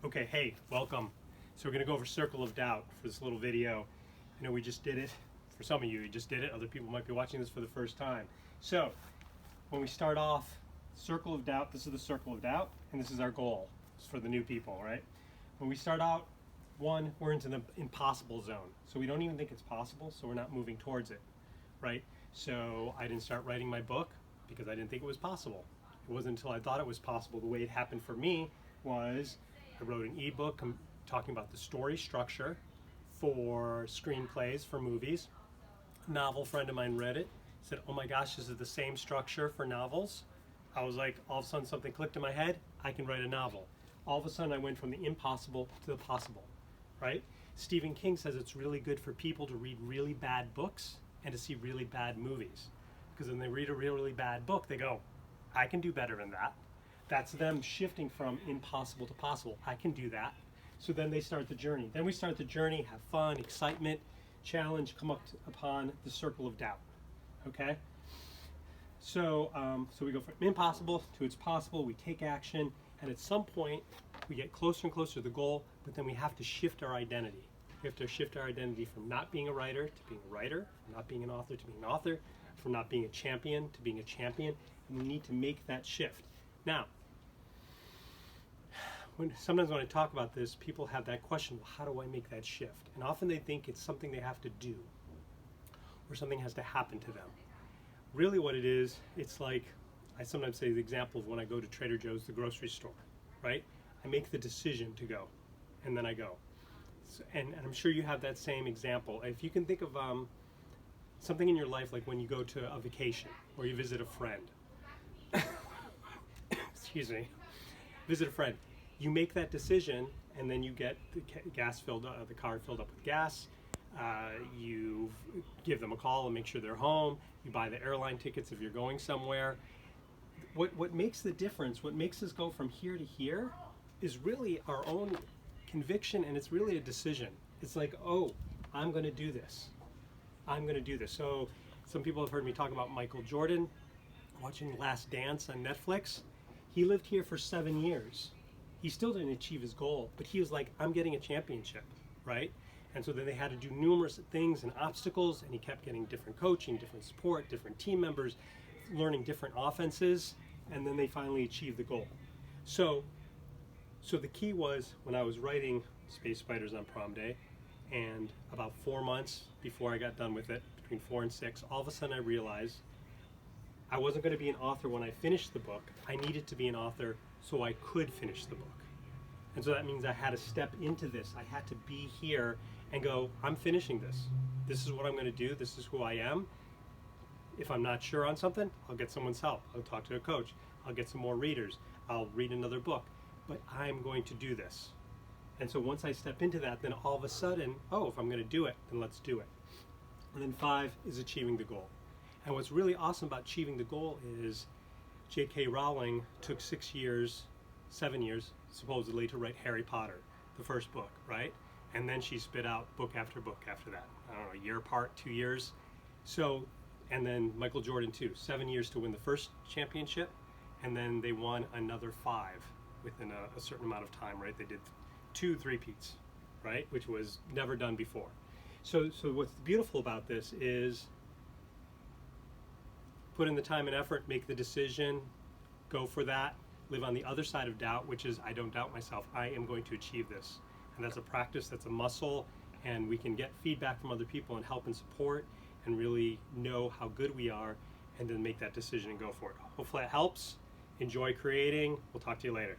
Okay, hey, welcome. So we're going to go over Circle of Doubt for this little video. I know we just did it. For some of you, you just did it. Other people might be watching this for the first time. So when we start off, Circle of Doubt, this is the Circle of Doubt, and this is our goal. It's for the new people, right? When we start out, one, we're into the impossible zone. So we don't even think it's possible, so we're not moving towards it, right? So I didn't start writing my book because I didn't think it was possible. It wasn't until I thought it was possible. The way it happened for me was I wrote an ebook talking about the story structure for screenplays for movies. A novel friend of mine read it, said, oh my gosh, this is the same structure for novels. I was like, all of a sudden something clicked in my head, I can write a novel. All of a sudden I went from the impossible to the possible, right? Stephen King says it's really good for people to read really bad books and to see really bad movies. Because when they read a really bad book, they go, I can do better than that. That's them shifting from impossible to possible. I can do that. So then they start the journey. Then we start the journey, have fun, excitement, challenge, come upon the circle of doubt. Okay? So we go from impossible to it's possible. We take action, and at some point we get closer and closer to the goal, but then we have to shift our identity. We have to shift our identity from not being a writer to being a writer, from not being an author to being an author, from not being a champion to being a champion, and we need to make that shift. Now, sometimes when I talk about this, people have that question, well, how do I make that shift? And often they think it's something they have to do, or something has to happen to them. Really what it is, it's like, I sometimes say the example of when I go to Trader Joe's, the grocery store, right? I make the decision to go, and then I go. And I'm sure you have that same example. If you can think of something in your life, like when you go to a vacation, or you visit a friend, excuse me, visit a friend. You make that decision, and then you get the car filled up with gas. You give them a call and make sure they're home. You buy the airline tickets if you're going somewhere. What makes the difference, what makes us go from here to here, is really our own conviction, and it's really a decision. It's like, oh, I'm going to do this. I'm going to do this. So some people have heard me talk about Michael Jordan, watching Last Dance on Netflix. He lived here for 7 years. He still didn't achieve his goal, but he was like, I'm getting a championship, right? And so then they had to do numerous things and obstacles, and he kept getting different coaching, different support, different team members, learning different offenses, and then they finally achieved the goal. So the key was, when I was writing Space Spiders on prom day, and about 4 months before I got done with it, between 4 and 6, all of a sudden I realized I wasn't going to be an author when I finished the book. I needed to be an author so I could finish the book. And so that means I had to step into this. I had to be here and go, I'm finishing this. This is what I'm going to do. This is who I am. If I'm not sure on something, I'll get someone's help. I'll talk to a coach. I'll get some more readers. I'll read another book. But I'm going to do this. And so once I step into that, then all of a sudden, oh, if I'm going to do it, then let's do it. And then 5 is achieving the goal. And what's really awesome about achieving the goal is J.K. Rowling took 7 years, supposedly, to write Harry Potter, the first book, right? And then she spit out book after book after that. I don't know, a year apart, 2 years. So, and then Michael Jordan too, 7 years to win the first championship, and then they won another 5 within a certain amount of time, right? They did 2 three-peats, right? Which was never done before. So what's beautiful about this is put in the time and effort, make the decision, go for that, live on the other side of doubt, which is I don't doubt myself. I am going to achieve this. And that's a practice, that's a muscle, and we can get feedback from other people and help and support and really know how good we are, and then make that decision and go for it. Hopefully that helps. Enjoy creating. We'll talk to you later.